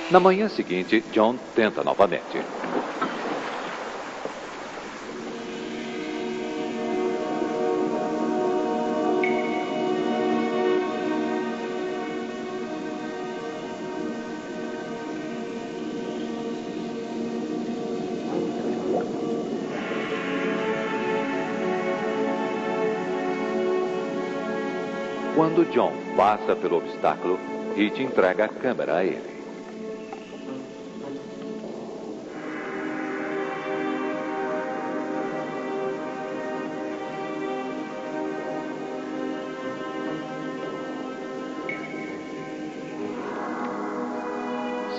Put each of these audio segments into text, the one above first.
Na manhã seguinte, John tenta novamente. Quando John passa pelo obstáculo, Hit entrega a câmera a ele.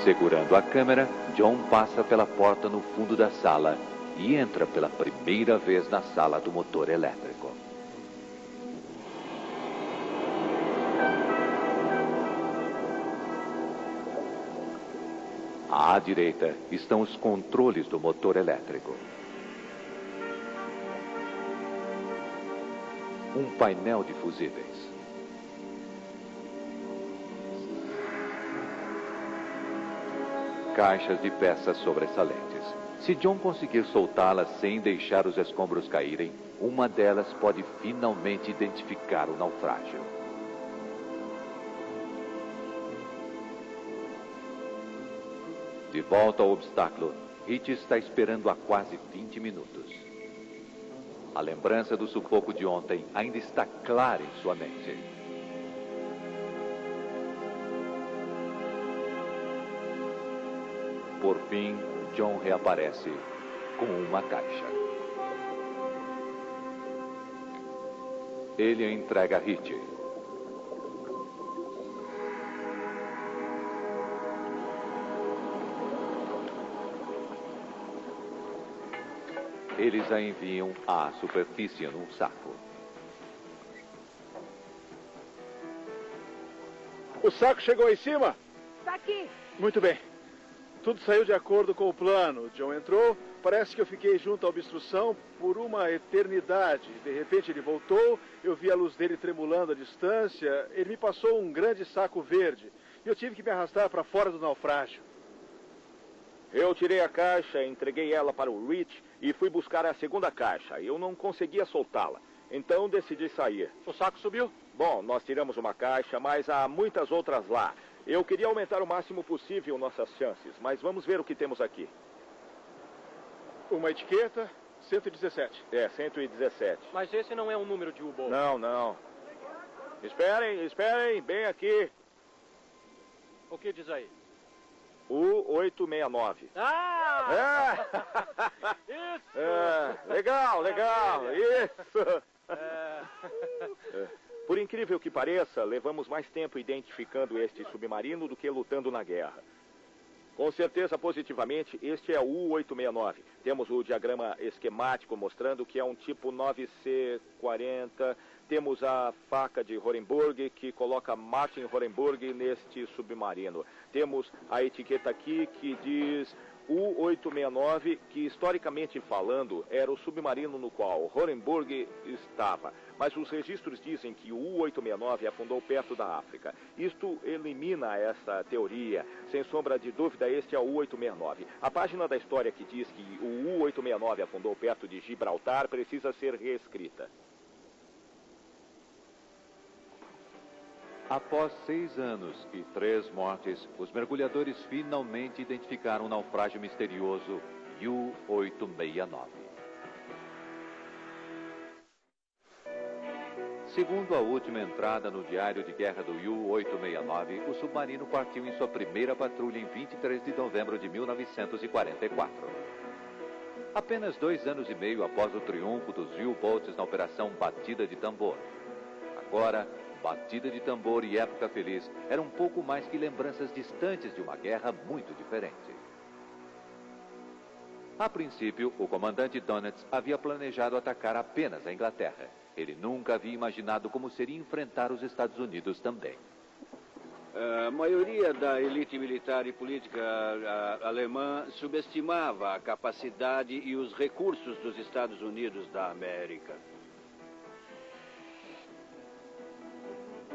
Segurando a câmera, John passa pela porta no fundo da sala e entra pela primeira vez na sala do motor elétrico. À direita estão os controles do motor elétrico. Um painel de fusíveis. Caixas de peças sobressalentes. Se John conseguir soltá-las sem deixar os escombros caírem, uma delas pode finalmente identificar o naufrágio. De volta ao obstáculo, Hit está esperando há quase 20 minutos. A lembrança do sufoco de ontem ainda está clara em sua mente. Por fim, John reaparece com uma caixa. Ele a entrega a Hit. Eles a enviam à superfície num saco. O saco chegou aí em cima? Tá aqui. Muito bem. Tudo saiu de acordo com o plano. John entrou. Parece que eu fiquei junto à obstrução por uma eternidade. De repente ele voltou. Eu vi a luz dele tremulando à distância. Ele me passou um grande saco verde. E eu tive que me arrastar para fora do naufrágio. Eu tirei a caixa, entreguei ela para o Rich e fui buscar a segunda caixa. Eu não conseguia soltá-la, então decidi sair. O saco subiu? Bom, nós tiramos uma caixa, mas há muitas outras lá. Eu queria aumentar o máximo possível nossas chances, mas vamos ver o que temos aqui. Uma etiqueta, 117. É, 117. Mas esse não é um número de U-Boat. Não, não. Esperem, bem aqui. O que diz aí? U-869. Ah! É. Isso! É, legal, isso. Por incrível que pareça, levamos mais tempo identificando este submarino do que lutando na guerra. Com certeza, positivamente, este é o U-869. Temos o diagrama esquemático mostrando que é um tipo 9C-40. Temos a faca de Horenburg, que coloca Martin Horenburg neste submarino. Temos a etiqueta aqui que diz U-869, que historicamente falando era o submarino no qual Horenburg estava. Mas os registros dizem que o U-869 afundou perto da África. Isto elimina essa teoria. Sem sombra de dúvida, este é o U-869. A página da história que diz que o U-869 afundou perto de Gibraltar precisa ser reescrita. Após 6 anos e 3 mortes, os mergulhadores finalmente identificaram o naufrágio misterioso U-869. Segundo a última entrada no diário de guerra do U-869, o submarino partiu em sua primeira patrulha em 23 de novembro de 1944. Apenas 2 anos e meio após o triunfo dos U-Boats na Operação Batida de Tambor. Agora, Batida de Tambor e Época Feliz eram um pouco mais que lembranças distantes de uma guerra muito diferente. A princípio, o comandante Donitz havia planejado atacar apenas a Inglaterra. Ele nunca havia imaginado como seria enfrentar os Estados Unidos também. A maioria da elite militar e política alemã subestimava a capacidade e os recursos dos Estados Unidos da América.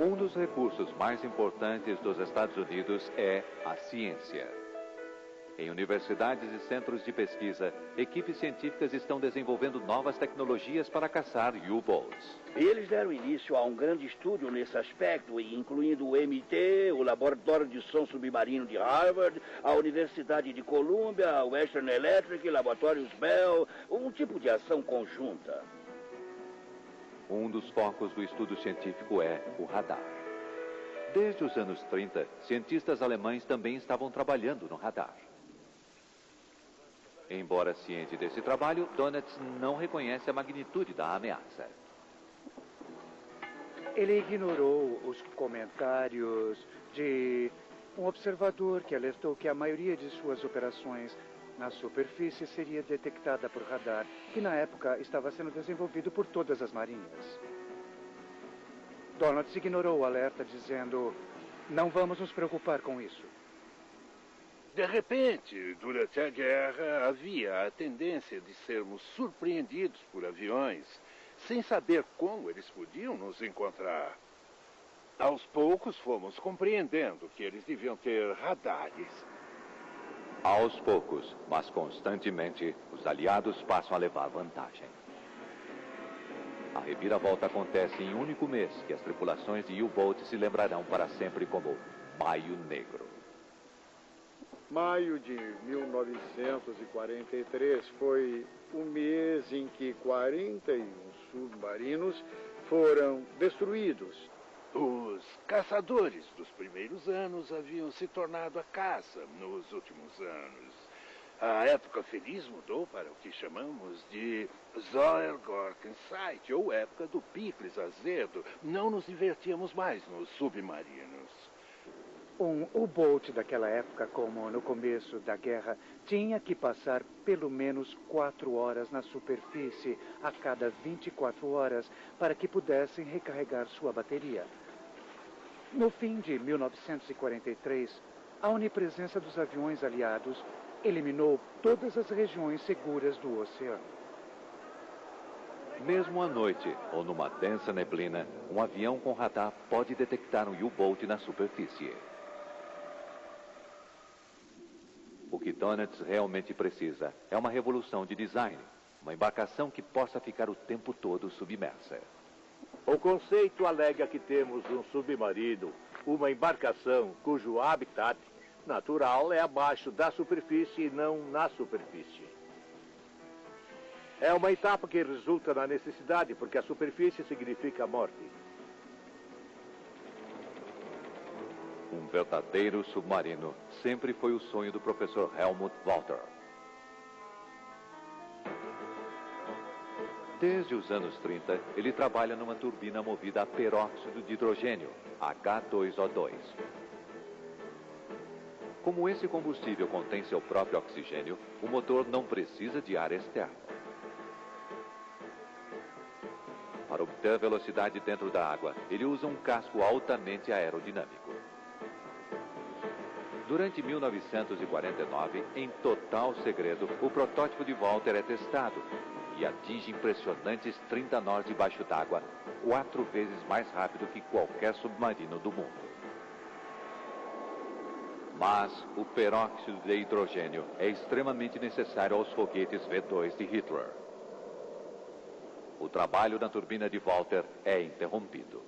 Um dos recursos mais importantes dos Estados Unidos é a ciência. Em universidades e centros de pesquisa, equipes científicas estão desenvolvendo novas tecnologias para caçar U-Boats. Eles deram início a um grande estudo nesse aspecto, incluindo o MIT, o Laboratório de Som Submarino de Harvard, a Universidade de Columbia, a Western Electric, Laboratórios Bell, um tipo de ação conjunta. Um dos focos do estudo científico é o radar. Desde os anos 30, cientistas alemães também estavam trabalhando no radar. Embora ciente desse trabalho, Donitz não reconhece a magnitude da ameaça. Ele ignorou os comentários de um observador que alertou que a maioria de suas operações na superfície seria detectada por radar, que na época estava sendo desenvolvido por todas as marinhas. Donitz ignorou o alerta dizendo: não vamos nos preocupar com isso. De repente, durante a guerra, havia a tendência de sermos surpreendidos por aviões, sem saber como eles podiam nos encontrar. Aos poucos, fomos compreendendo que eles deviam ter radares. Aos poucos, mas constantemente, os aliados passam a levar vantagem. A reviravolta acontece em um único mês, que as tripulações de U-Boat se lembrarão para sempre como Maio Negro. Maio de 1943 foi o mês em que 41 submarinos foram destruídos. Os caçadores dos primeiros anos haviam se tornado a caça nos últimos anos. A época feliz mudou para o que chamamos de Zollgorkenzeit, ou época do picles azedo. Não nos divertíamos mais nos submarinos. Um U-Boat daquela época, como no começo da guerra, tinha que passar pelo menos 4 horas na superfície a cada 24 horas para que pudessem recarregar sua bateria. No fim de 1943, a onipresença dos aviões aliados eliminou todas as regiões seguras do oceano. Mesmo à noite ou numa densa neblina, um avião com radar pode detectar um U-Boat na superfície. O que Donitz realmente precisa é uma revolução de design, uma embarcação que possa ficar o tempo todo submersa. O conceito alega que temos um submarino, uma embarcação cujo habitat natural é abaixo da superfície e não na superfície. É uma etapa que resulta na necessidade, porque a superfície significa morte. Um verdadeiro submarino sempre foi o sonho do professor Helmut Walter. Desde os anos 30, ele trabalha numa turbina movida a peróxido de hidrogênio, H2O2. Como esse combustível contém seu próprio oxigênio, o motor não precisa de ar externo. Para obter velocidade dentro da água, ele usa um casco altamente aerodinâmico. Durante 1949, em total segredo, o protótipo de Walter é testado e atinge impressionantes 30 nós debaixo d'água, 4 vezes mais rápido que qualquer submarino do mundo. Mas o peróxido de hidrogênio é extremamente necessário aos foguetes V2 de Hitler. O trabalho na turbina de Walter é interrompido.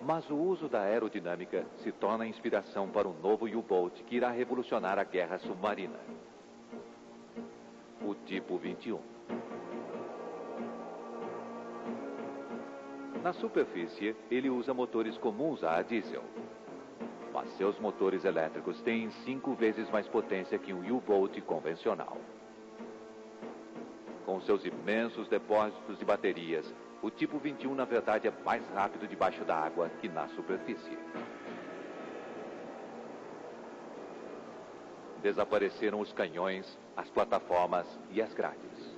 Mas o uso da aerodinâmica se torna a inspiração para um novo U-Boat que irá revolucionar a guerra submarina. O tipo 21. Na superfície, ele usa motores comuns a diesel. Mas seus motores elétricos têm 5 vezes mais potência que um U-Boat convencional. Com seus imensos depósitos de baterias, o tipo 21, na verdade, é mais rápido debaixo da água que na superfície. Desapareceram os canhões, as plataformas e as grades.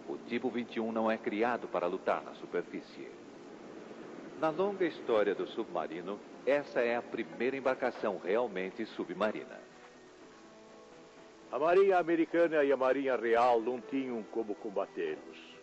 O tipo 21 não é criado para lutar na superfície. Na longa história do submarino, essa é a primeira embarcação realmente submarina. A Marinha Americana e a Marinha Real não tinham como combatê-los.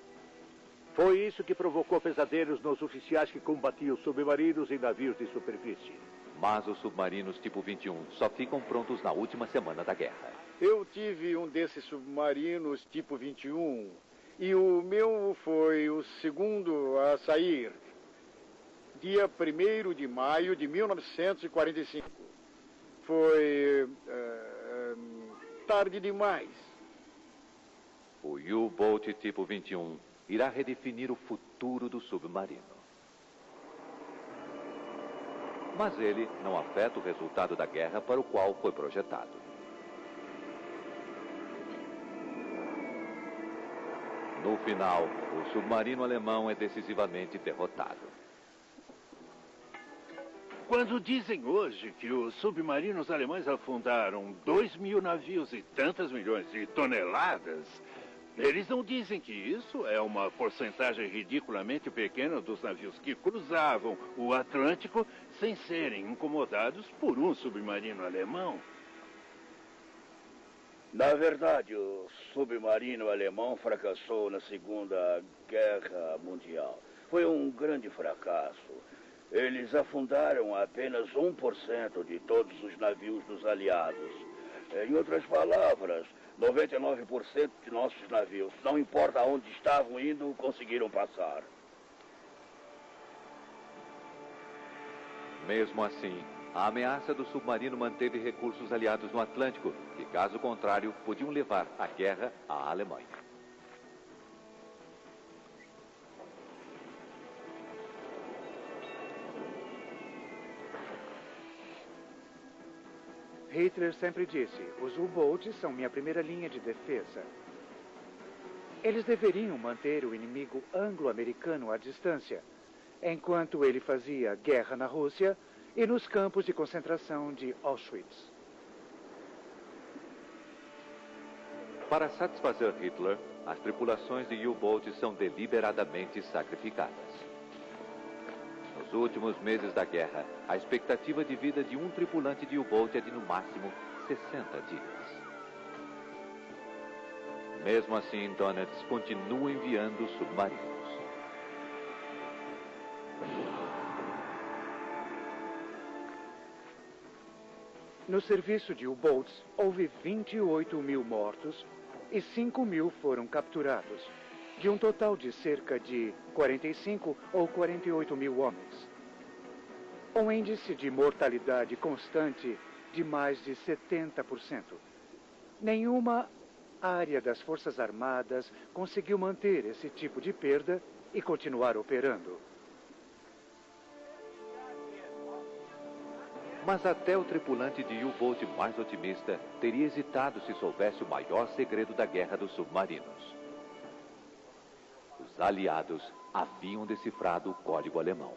Foi isso que provocou pesadelos nos oficiais que combatiam submarinos em navios de superfície. Mas os submarinos tipo 21 só ficam prontos na última semana da guerra. Eu tive um desses submarinos tipo 21 e o meu foi o segundo a sair, dia 1º de maio de 1945. Foi tarde demais. O U-Boat tipo 21 irá redefinir o futuro do submarino. Mas ele não afeta o resultado da guerra para o qual foi projetado. No final, o submarino alemão é decisivamente derrotado. Quando dizem hoje que os submarinos alemães afundaram 2.000 navios e tantas milhões de toneladas, eles não dizem que isso é uma porcentagem ridiculamente pequena dos navios que cruzavam o Atlântico sem serem incomodados por um submarino alemão. Na verdade, o submarino alemão fracassou na Segunda Guerra Mundial. Foi um grande fracasso. Eles afundaram apenas 1% de todos os navios dos aliados. Em outras palavras, 99% de nossos navios, não importa aonde estavam indo, conseguiram passar. Mesmo assim, a ameaça do submarino manteve recursos aliados no Atlântico, que, caso contrário, podiam levar a guerra à Alemanha. Hitler sempre disse, os U-Boats são minha primeira linha de defesa. Eles deveriam manter o inimigo anglo-americano à distância, enquanto ele fazia guerra na Rússia e nos campos de concentração de Auschwitz. Para satisfazer Hitler, as tripulações de U-Boats são deliberadamente sacrificadas. Nos últimos meses da guerra, a expectativa de vida de um tripulante de U-Boat é de no máximo 60 dias. Mesmo assim, Donitz continua enviando submarinos. No serviço de U-Boats, houve 28.000 mortos e 5.000 foram capturados, de um total de cerca de 45 ou 48 mil homens. Um índice de mortalidade constante de mais de 70%. Nenhuma área das Forças Armadas conseguiu manter esse tipo de perda e continuar operando. Mas até o tripulante de U-Boat mais otimista teria hesitado se soubesse o maior segredo da guerra dos submarinos. Os aliados haviam decifrado o código alemão.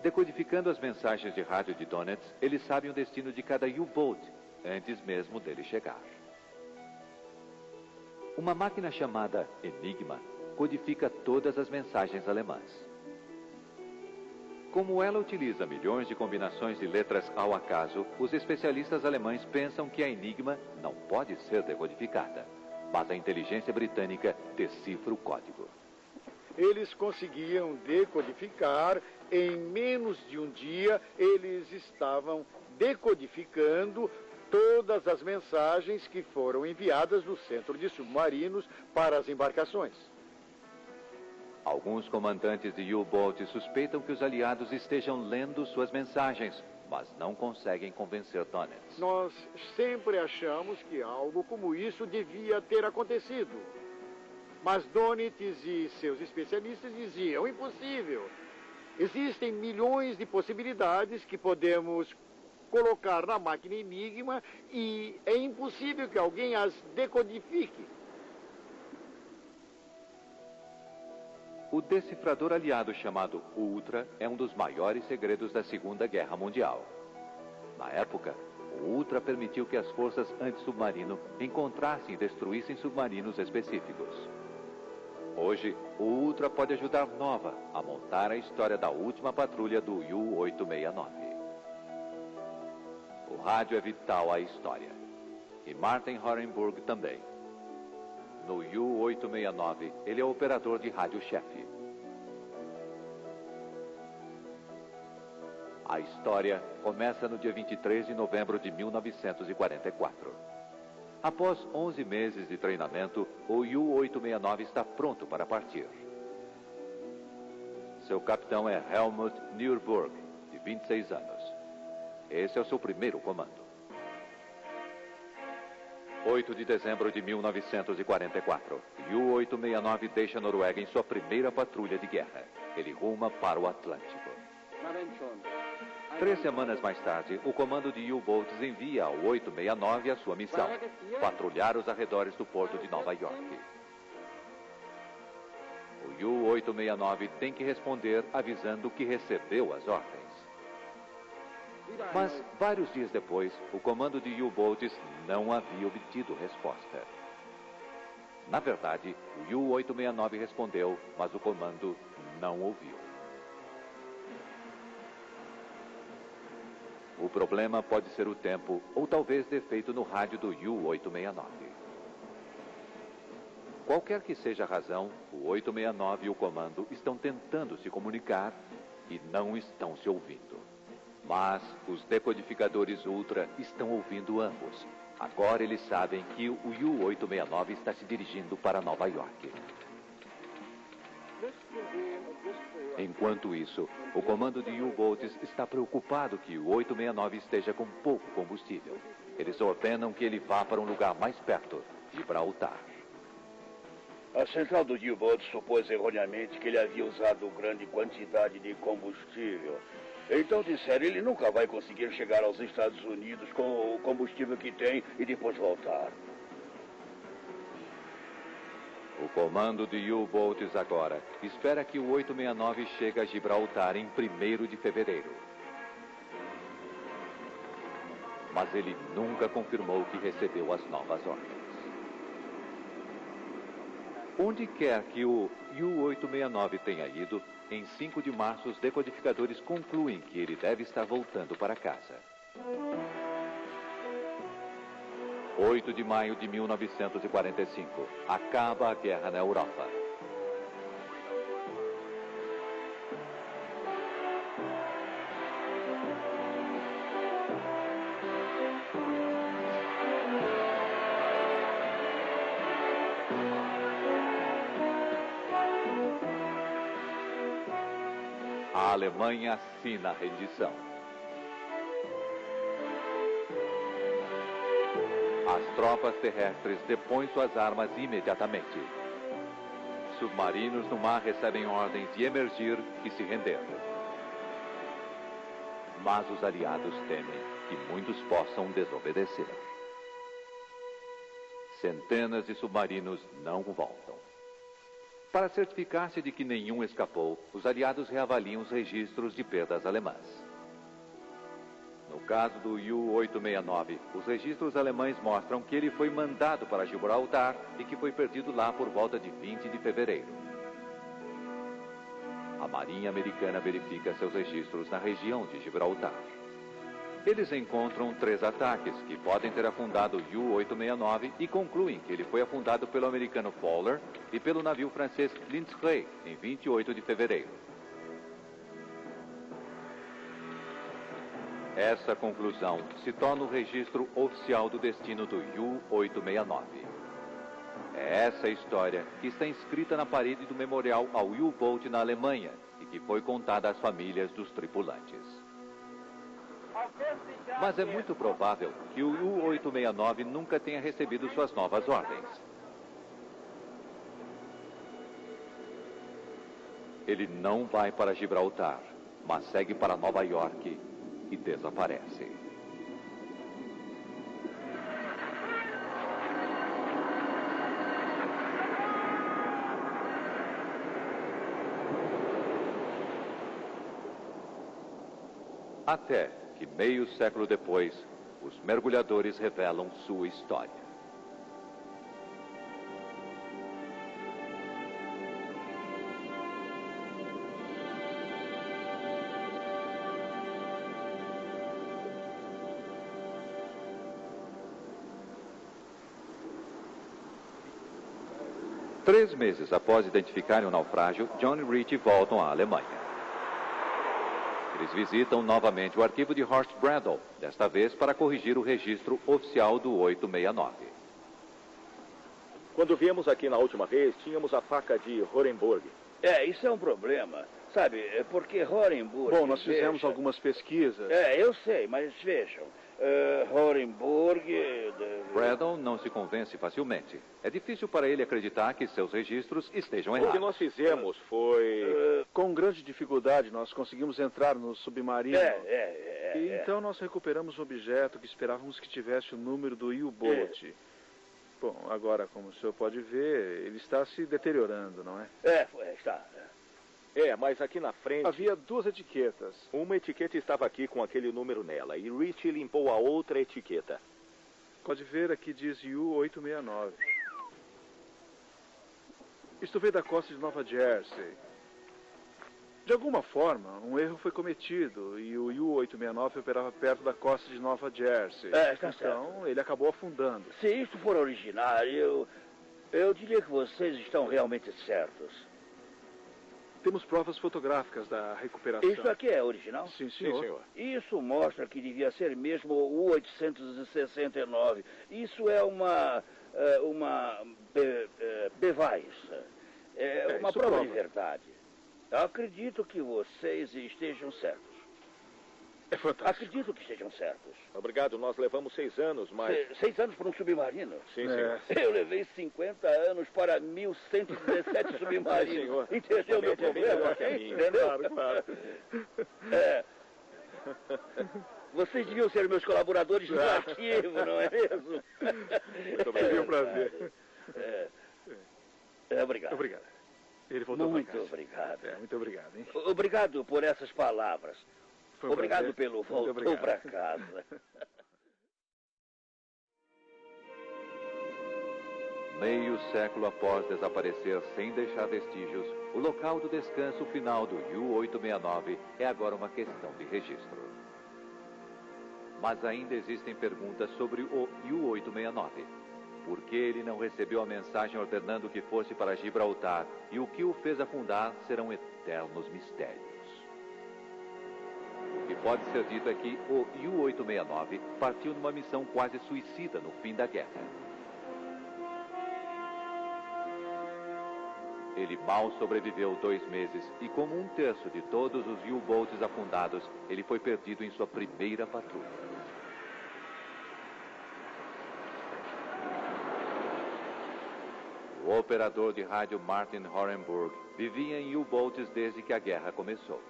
Decodificando as mensagens de rádio de Donitz, eles sabem o destino de cada U-Boat, antes mesmo dele chegar. Uma máquina chamada Enigma codifica todas as mensagens alemãs. Como ela utiliza milhões de combinações de letras ao acaso, os especialistas alemães pensam que a Enigma não pode ser decodificada. Mas a inteligência britânica decifra o código. Eles conseguiam decodificar, em menos de um dia, eles estavam decodificando todas as mensagens que foram enviadas do centro de submarinos para as embarcações. Alguns comandantes de U-Boat suspeitam que os aliados estejam lendo suas mensagens, mas não conseguem convencer Donitz. Nós sempre achamos que algo como isso devia ter acontecido. Mas Donitz e seus especialistas diziam, impossível. Existem milhões de possibilidades que podemos colocar na máquina Enigma e é impossível que alguém as decodifique. O decifrador aliado chamado Ultra é um dos maiores segredos da Segunda Guerra Mundial. Na época, o Ultra permitiu que as forças anti-submarino encontrassem e destruíssem submarinos específicos. Hoje, o Ultra pode ajudar Nova a montar a história da última patrulha do U-869. O rádio é vital à história. E Martin Horenburg também. No U-869, ele é o operador de rádio-chefe. A história começa no dia 23 de novembro de 1944. Após 11 meses de treinamento, o U-869 está pronto para partir. Seu capitão é Helmut Neuburg, de 26 anos. Esse é o seu primeiro comando. 8 de dezembro de 1944. U-869 deixa a Noruega em sua primeira patrulha de guerra. Ele ruma para o Atlântico. 3 semanas mais tarde, o comando de U-Boats envia ao 869 a sua missão: patrulhar os arredores do porto de Nova York. O U-869 tem que responder avisando que recebeu as ordens. Mas, vários dias depois, o comando de U-Boats não havia obtido resposta. Na verdade, o U-869 respondeu, mas o comando não ouviu. O problema pode ser o tempo, ou talvez defeito no rádio do U-869. Qualquer que seja a razão, o 869 e o comando estão tentando se comunicar e não estão se ouvindo. Mas os decodificadores Ultra estão ouvindo ambos. Agora eles sabem que o U-869 está se dirigindo para Nova York. Enquanto isso, o comando de U-Boats está preocupado que o 869 esteja com pouco combustível. Eles ordenam que ele vá para um lugar mais perto, Gibraltar. A central do U-Boat supôs erroneamente que ele havia usado grande quantidade de combustível. Então disseram, ele nunca vai conseguir chegar aos Estados Unidos com o combustível que tem e depois voltar. O comando de U-Boats agora espera que o 869 chegue a Gibraltar em 1º de fevereiro. Mas ele nunca confirmou que recebeu as novas ordens. Onde quer que o U-869 tenha ido, em 5 de março os decodificadores concluem que ele deve estar voltando para casa. 8 de maio de 1945. Acaba a guerra na Europa. A Alemanha assina a rendição. As tropas terrestres depõem suas armas imediatamente. Submarinos no mar recebem ordens de emergir e se render. Mas os aliados temem que muitos possam desobedecer. Centenas de submarinos não voltam. Para certificar-se de que nenhum escapou, os aliados reavaliam os registros de perdas alemãs. No caso do U-869, os registros alemães mostram que ele foi mandado para Gibraltar e que foi perdido lá por volta de 20 de fevereiro. A Marinha Americana verifica seus registros na região de Gibraltar. Eles encontram 3 ataques que podem ter afundado o U-869 e concluem que ele foi afundado pelo americano Fowler e pelo navio francês Lindstrey em 28 de fevereiro. Essa conclusão se torna o registro oficial do destino do U-869. É essa história que está inscrita na parede do memorial ao U-Boat na Alemanha e que foi contada às famílias dos tripulantes. Mas é muito provável que o U-869 nunca tenha recebido suas novas ordens. Ele não vai para Gibraltar, mas segue para Nova York e desaparece. Até que meio século depois, os mergulhadores revelam sua história. Três meses após identificarem o naufrágio, John e Rich voltam à Alemanha. Eles visitam novamente o arquivo de Horst Bradle, desta vez para corrigir o registro oficial do 869. Quando viemos aqui na última vez, tínhamos a faca de Horenburg. Isso é um problema. Sabe, porque Horenburg... Bom, nós fizemos algumas pesquisas. Eu sei, mas vejam. Horenburg... Bradle não se convence facilmente. É difícil para ele acreditar que seus registros estejam O errados. que nós fizemos foi... Com grande dificuldade, nós conseguimos entrar no submarino. E então nós recuperamos o objeto que esperávamos que tivesse o número do U-Boat. Bom, agora, como o senhor pode ver, ele está se deteriorando, não é? Está. Mas aqui na frente... Havia duas etiquetas. Uma etiqueta estava aqui com aquele número nela, e Rich limpou a outra etiqueta. Pode ver, aqui diz U-869. Isto veio da costa de Nova Jersey. De alguma forma, um erro foi cometido e o U-869 operava perto da costa de Nova Jersey. Está então, ele acabou afundando. Se isso for originário, eu diria que vocês estão realmente certos. Temos provas fotográficas da recuperação. Isso aqui é original? Sim, senhor. Isso mostra que devia ser mesmo o 869. Isso é uma beweis. Uma prova de verdade. Eu acredito que vocês estejam certos. É fantástico. Acredito que estejam certos. Obrigado, nós levamos 6 anos, mas... 6 anos para um submarino? Sim, senhor. Eu levei 50 anos para 1117 submarinos. Sim, senhor. Entendeu o meu problema? Entendeu? Claro. Vocês deviam ser meus colaboradores no arquivo, não é mesmo? Muito obrigado. Foi um prazer. Obrigado. Obrigado. Ele voltou muito para casa. Obrigado. Muito obrigado, hein? Obrigado por essas palavras. Foi um Obrigado prazer. pelo voltou para casa. Meio século após desaparecer sem deixar vestígios, o local do descanso final do U-869 é agora uma questão de registro. Mas ainda existem perguntas sobre o U-869. Por que ele não recebeu a mensagem ordenando que fosse para Gibraltar e o que o fez afundar serão eternos mistérios. O que pode ser dito é que o U-869 partiu numa missão quase suicida no fim da guerra. Ele mal sobreviveu 2 meses e, como 1/3 de todos os U-boats afundados, ele foi perdido em sua primeira patrulha. O operador de rádio Martin Horenburg vivia em U-boats desde que a guerra começou.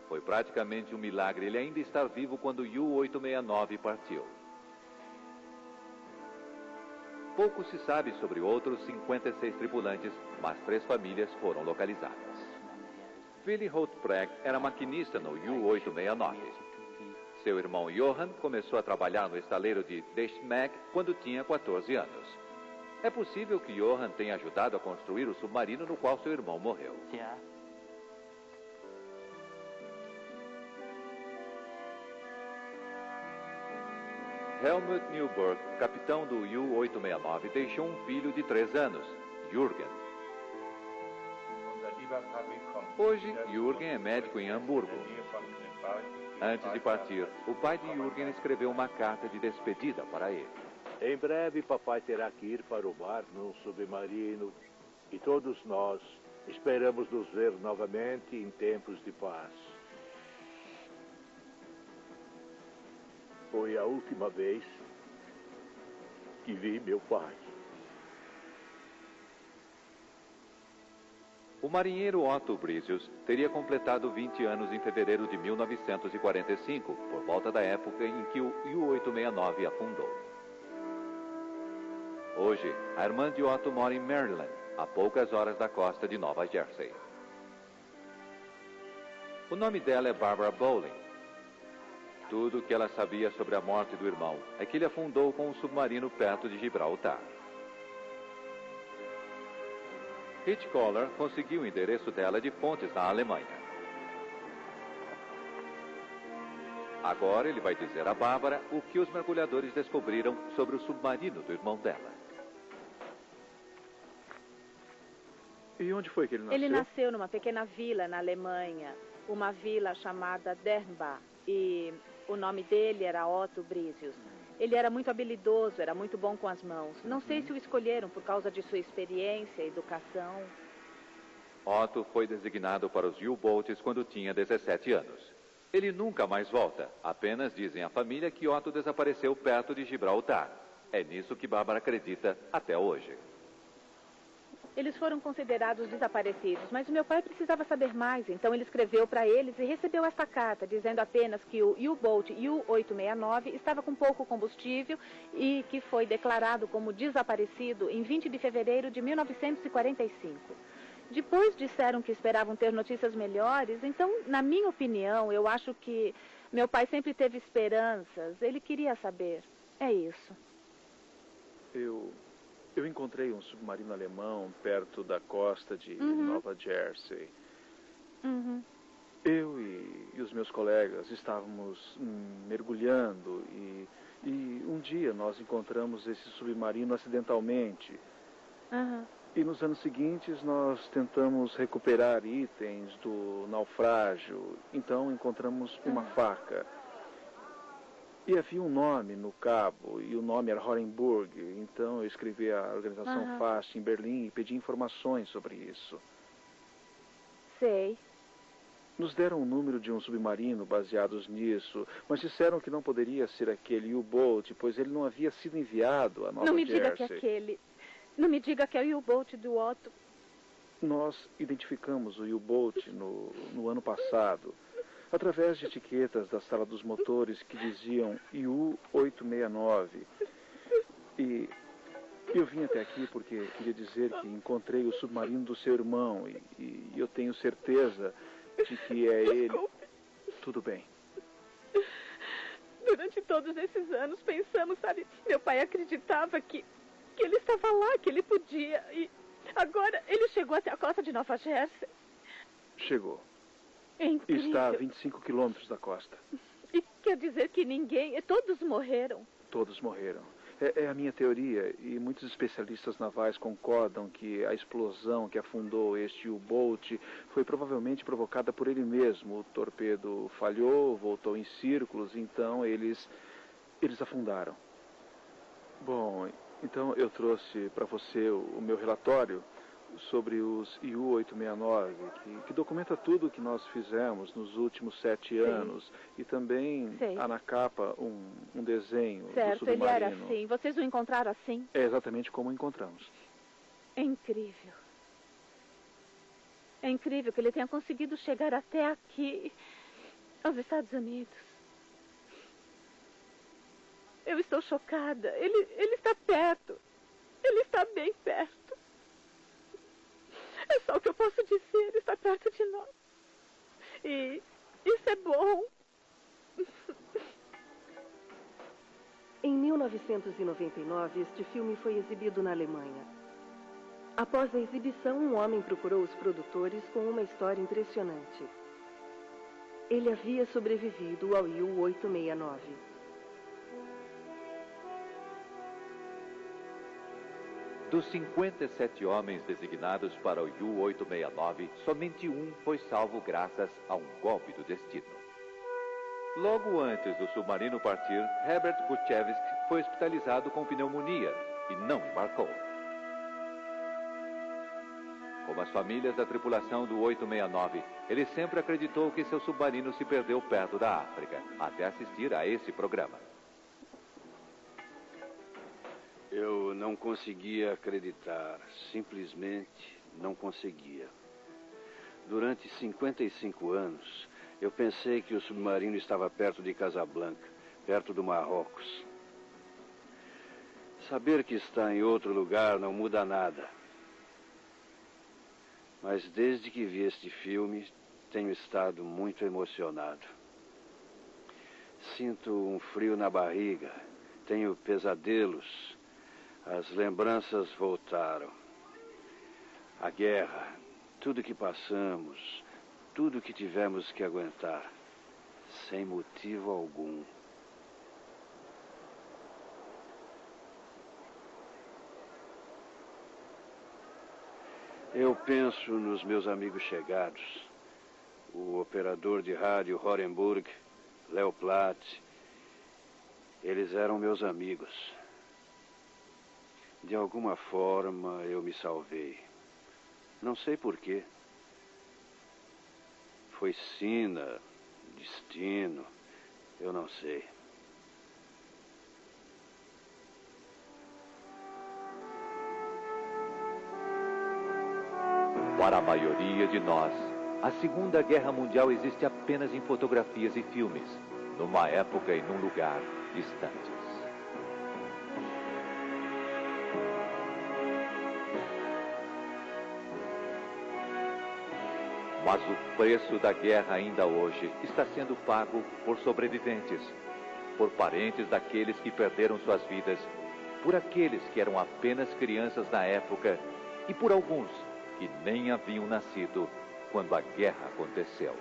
Foi praticamente um milagre ele ainda estar vivo quando o U-869 partiu. Pouco se sabe sobre outros 56 tripulantes, mas 3 famílias foram localizadas. Willy Holtpreg era maquinista no U-869. Seu irmão Johann começou a trabalhar no estaleiro de Deschmeck quando tinha 14 anos. É possível que Johann tenha ajudado a construir o submarino no qual seu irmão morreu. Helmut Newberg, capitão do U-869, deixou um filho de 3 anos, Jürgen. Hoje, Jürgen é médico em Hamburgo. Antes de partir, o pai de Jürgen escreveu uma carta de despedida para ele. Em breve, papai terá que ir para o mar num submarino e todos nós esperamos nos ver novamente em tempos de paz. Foi a última vez que vi meu pai. O marinheiro Otto Brisius teria completado 20 anos em fevereiro de 1945, por volta da época em que o U-869 afundou. Hoje, a irmã de Otto mora em Maryland, a poucas horas da costa de Nova Jersey. O nome dela é Barbara Bowling. Tudo o que ela sabia sobre a morte do irmão é que ele afundou com um submarino perto de Gibraltar. Hitch Kohler conseguiu o endereço dela de fontes na Alemanha. Agora ele vai dizer a Bárbara o que os mergulhadores descobriram sobre o submarino do irmão dela. E onde foi que ele nasceu? Ele nasceu numa pequena vila na Alemanha. uma vila chamada Dernbach. E o nome dele era Otto Brisius. Ele era muito habilidoso, era muito bom com as mãos. Não sei se o escolheram por causa de sua experiência, educação. Otto foi designado para os U-Boats quando tinha 17 anos. Ele nunca mais volta. Apenas dizem à família que Otto desapareceu perto de Gibraltar. É nisso que Bárbara acredita até hoje. Eles foram considerados desaparecidos, mas o meu pai precisava saber mais, então ele escreveu para eles e recebeu esta carta, dizendo apenas que o U-Boat U-869 estava com pouco combustível e que foi declarado como desaparecido em 20 de fevereiro de 1945. Depois disseram que esperavam ter notícias melhores, então, na minha opinião, eu acho que meu pai sempre teve esperanças, ele queria saber. É isso. Eu encontrei um submarino alemão perto da costa de Nova Jersey. Eu e os meus colegas estávamos mergulhando e um dia nós encontramos esse submarino acidentalmente. E nos anos seguintes nós tentamos recuperar itens do naufrágio. Então encontramos uma faca. E havia um nome no cabo, e o nome era Horenburg. Então eu escrevi a organização FAST em Berlim e pedi informações sobre isso. Sei. Nos deram o número de um submarino baseados nisso, mas disseram que não poderia ser aquele U-Boat, pois ele não havia sido enviado a Nova Jersey. Não me diga que é aquele. Não me diga que é o U-Boat do Otto. Nós identificamos o U-Boat no ano passado, através de etiquetas da sala dos motores que diziam U-869. E eu vim até aqui porque queria dizer que encontrei o submarino do seu irmão e eu tenho certeza de que é ele. Tudo bem. Durante todos esses anos pensamos, sabe, meu pai acreditava que ele estava lá, que ele podia. E agora ele chegou até a costa de Nova Jersey. Chegou. É incrível. Está a 25 quilômetros da costa. E quer dizer que todos morreram? Todos morreram. É a minha teoria e muitos especialistas navais concordam que a explosão que afundou este U-Boat foi provavelmente provocada por ele mesmo. O torpedo falhou, voltou em círculos, então eles afundaram. Bom, então eu trouxe para você o meu relatório sobre os U-869, que documenta tudo o que nós fizemos nos últimos 7 anos. E também há na capa um desenho do submarino. Ele era assim. Vocês o encontraram assim? É exatamente como o encontramos. É incrível. É incrível que ele tenha conseguido chegar até aqui, aos Estados Unidos. Eu estou chocada. Ele está perto. Ele está bem perto. É só o que eu posso dizer. Ele está perto de nós. E isso é bom. Em 1999, este filme foi exibido na Alemanha. Após a exibição, um homem procurou os produtores com uma história impressionante. Ele havia sobrevivido ao U-869. Dos 57 homens designados para o U-869, somente um foi salvo graças a um golpe do destino. Logo antes do submarino partir, Herbert Buchevsk foi hospitalizado com pneumonia e não embarcou. Como as famílias da tripulação do 869, ele sempre acreditou que seu submarino se perdeu perto da África, até assistir a esse programa. Eu não conseguia acreditar, simplesmente não conseguia. Durante 55 anos, eu pensei que o submarino estava perto de Casablanca, perto do Marrocos. Saber que está em outro lugar não muda nada. Mas desde que vi este filme, tenho estado muito emocionado. Sinto um frio na barriga, tenho pesadelos. As lembranças voltaram. A guerra, tudo que passamos, tudo que tivemos que aguentar, sem motivo algum. Eu penso nos meus amigos chegados, o operador de rádio Horenburg, Leo Platt. Eles eram meus amigos. De alguma forma, eu me salvei. Não sei porquê. Foi sina, destino, eu não sei. Para a maioria de nós, a Segunda Guerra Mundial existe apenas em fotografias e filmes, numa época e num lugar distantes. Mas o preço da guerra ainda hoje está sendo pago por sobreviventes, por parentes daqueles que perderam suas vidas, por aqueles que eram apenas crianças na época e por alguns que nem haviam nascido quando a guerra aconteceu.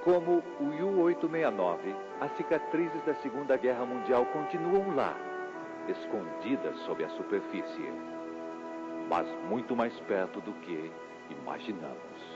Como o U-869, as cicatrizes da Segunda Guerra Mundial continuam lá, escondidas sob a superfície, mas muito mais perto do que imaginamos.